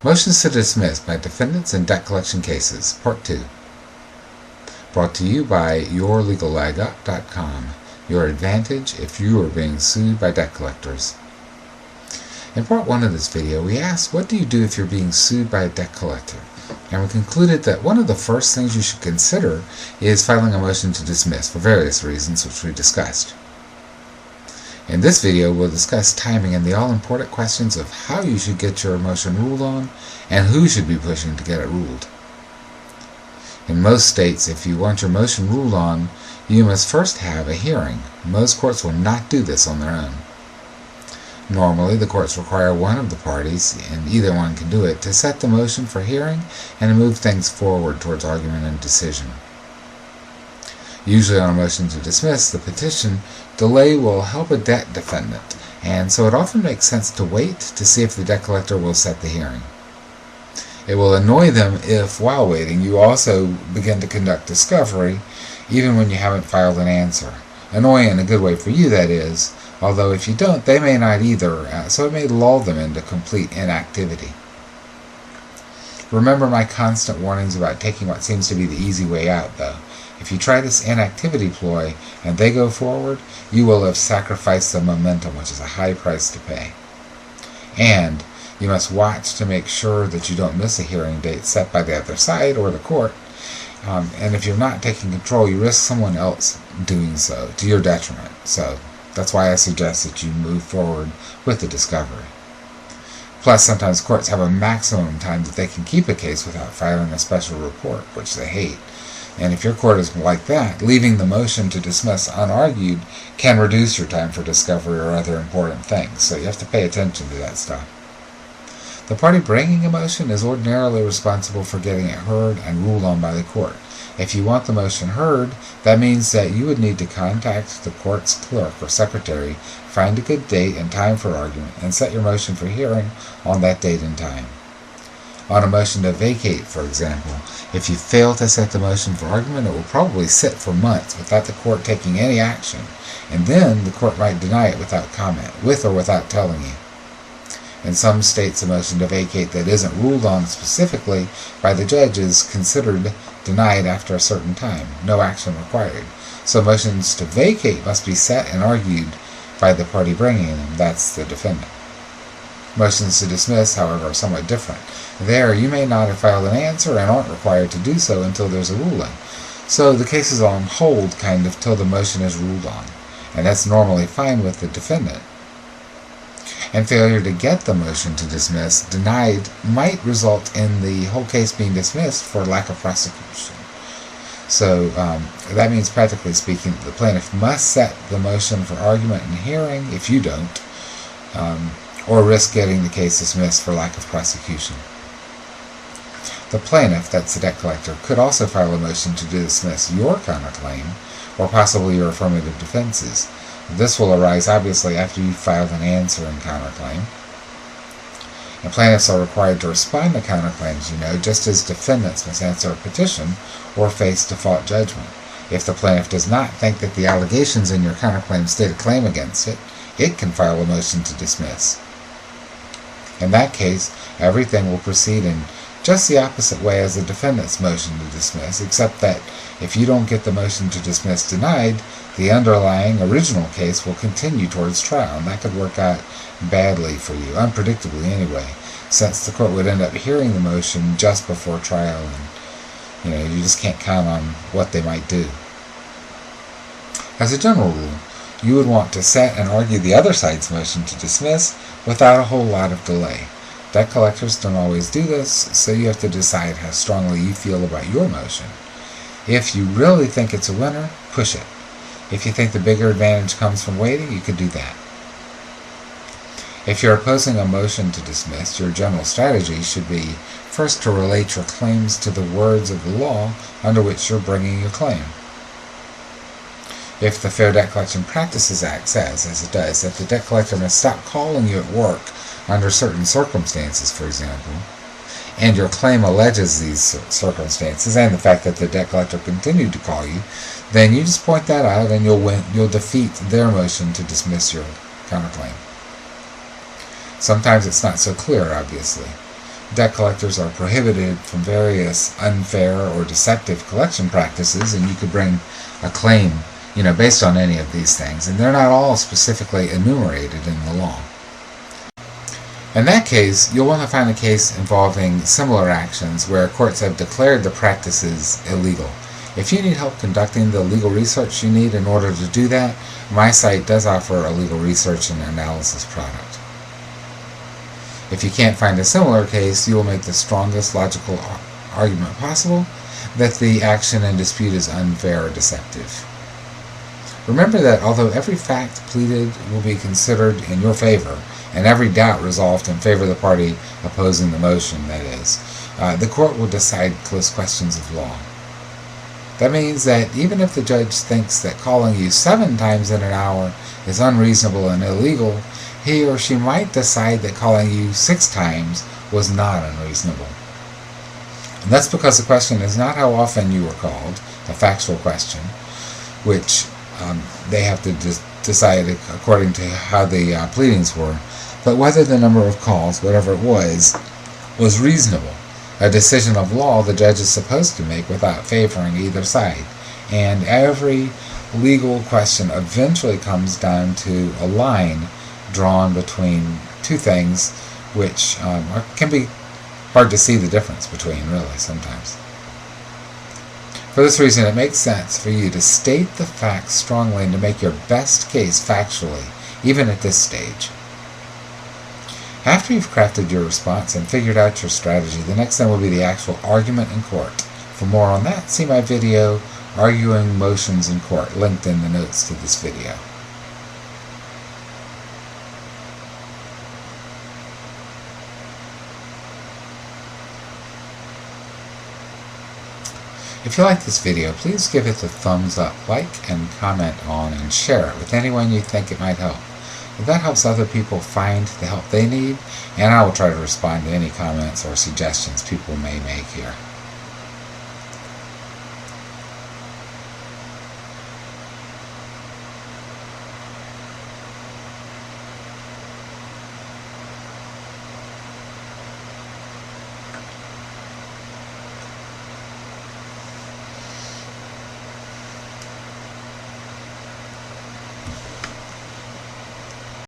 Motions to dismiss by defendants in debt collection cases, Part 2. Brought to you by yourlegalleg.com. Your advantage if you are being sued by debt collectors. In Part 1 of this video, we asked, what do you do if you're being sued by a debt collector? And we concluded that one of the first things you should consider is filing a motion to dismiss for various reasons which we discussed. In this video, we'll discuss timing and the all-important questions of how you should get your motion ruled on and who should be pushing to get it ruled. In most states, if you want your motion ruled on, you must first have a hearing. Most courts will not do this on their own. Normally, the courts require one of the parties, and either one can do it, to set the motion for hearing and to move things forward towards argument and decision. Usually on a motion to dismiss the petition, delay will help a debt defendant, and so it often makes sense to wait to see if the debt collector will set the hearing. It will annoy them if, while waiting, you also begin to conduct discovery, even when you haven't filed an answer. Annoying in a good way for you, that is, although if you don't, they may not either, so it may lull them into complete inactivity. Remember my constant warnings about taking what seems to be the easy way out, though. If you try this inactivity ploy and they go forward, you will have sacrificed the momentum, which is a high price to pay. And you must watch to make sure that you don't miss a hearing date set by the other side or the court. And if you're not taking control, you risk someone else doing so to your detriment. So that's why I suggest that you move forward with the discovery. Plus, sometimes courts have a maximum time that they can keep a case without filing a special report, which they hate. And if your court is like that, leaving the motion to dismiss unargued can reduce your time for discovery or other important things, so you have to pay attention to that stuff. The party bringing a motion is ordinarily responsible for getting it heard and ruled on by the court. If you want the motion heard, that means that you would need to contact the court's clerk or secretary, find a good date and time for argument, and set your motion for hearing on that date and time. On a motion to vacate, for example, if you fail to set the motion for argument, it will probably sit for months without the court taking any action, and then the court might deny it without comment, with or without telling you. In some states, a motion to vacate that isn't ruled on specifically by the judge is considered denied after a certain time, no action required. So motions to vacate must be set and argued by the party bringing them, that's the defendant. Motions to dismiss, however, are somewhat different. There, you may not have filed an answer and aren't required to do so until there's a ruling. So the case is on hold, kind of, till the motion is ruled on. And that's normally fine with the defendant. And failure to get the motion to dismiss denied might result in the whole case being dismissed for lack of prosecution. So that means, practically speaking, the plaintiff must set the motion for argument and hearing if you don't, or risk getting the case dismissed for lack of prosecution. The plaintiff, that's the debt collector, could also file a motion to dismiss your counterclaim, or possibly your affirmative defenses. This will arise obviously after you've filed an answer in counterclaim. And plaintiffs are required to respond to counterclaims, just as defendants must answer a petition or face default judgment. If the plaintiff does not think that the allegations in your counterclaim state a claim against it, it can file a motion to dismiss. In that case, everything will proceed in just the opposite way as the defendant's motion to dismiss, except that if you don't get the motion to dismiss denied, the underlying original case will continue towards trial, and that could work out badly for you, unpredictably anyway, since the court would end up hearing the motion just before trial, and you just can't count on what they might do. As a general rule, you would want to set and argue the other side's motion to dismiss without a whole lot of delay. Debt collectors don't always do this, so you have to decide how strongly you feel about your motion. If you really think it's a winner, push it. If you think the bigger advantage comes from waiting, you could do that. If you're opposing a motion to dismiss, your general strategy should be first to relate your claims to the words of the law under which you're bringing your claim. If the Fair Debt Collection Practices Act says, as it does, that the debt collector must stop calling you at work under certain circumstances, for example, and your claim alleges these circumstances and the fact that the debt collector continued to call you, then you just point that out and you'll defeat their motion to dismiss your counterclaim. Sometimes it's not so clear, obviously. debt collectors are prohibited from various unfair or deceptive collection practices, and you could bring a claim, based on any of these things, and they're not all specifically enumerated in the law. In that case, you'll want to find a case involving similar actions where courts have declared the practices illegal. If you need help conducting the legal research you need in order to do that, my site does offer a legal research and analysis product. If you can't find a similar case, you will make the strongest logical argument possible that the action in dispute is unfair or deceptive. Remember that although every fact pleaded will be considered in your favor, and every doubt resolved in favor of the party opposing the motion, that is, the court will decide close questions of law. That means that even if the judge thinks that calling you 7 times in an hour is unreasonable and illegal, he or she might decide that calling you 6 times was not unreasonable. And that's because the question is not how often you were called, a factual question, which they have to decide according to how the pleadings were, but whether the number of calls, whatever it was reasonable. A decision of law the judge is supposed to make without favoring either side. And every legal question eventually comes down to a line drawn between two things which can be hard to see the difference between, really, sometimes. For this reason, it makes sense for you to state the facts strongly and to make your best case factually, even at this stage. After you've crafted your response and figured out your strategy, the next thing will be the actual argument in court. For more on that, see my video, Arguing Motions in Court, linked in the notes to this video. If you like this video, please give it a thumbs up, like and comment on, and share it with anyone you think it might help. That helps other people find the help they need, and I will try to respond to any comments or suggestions people may make here.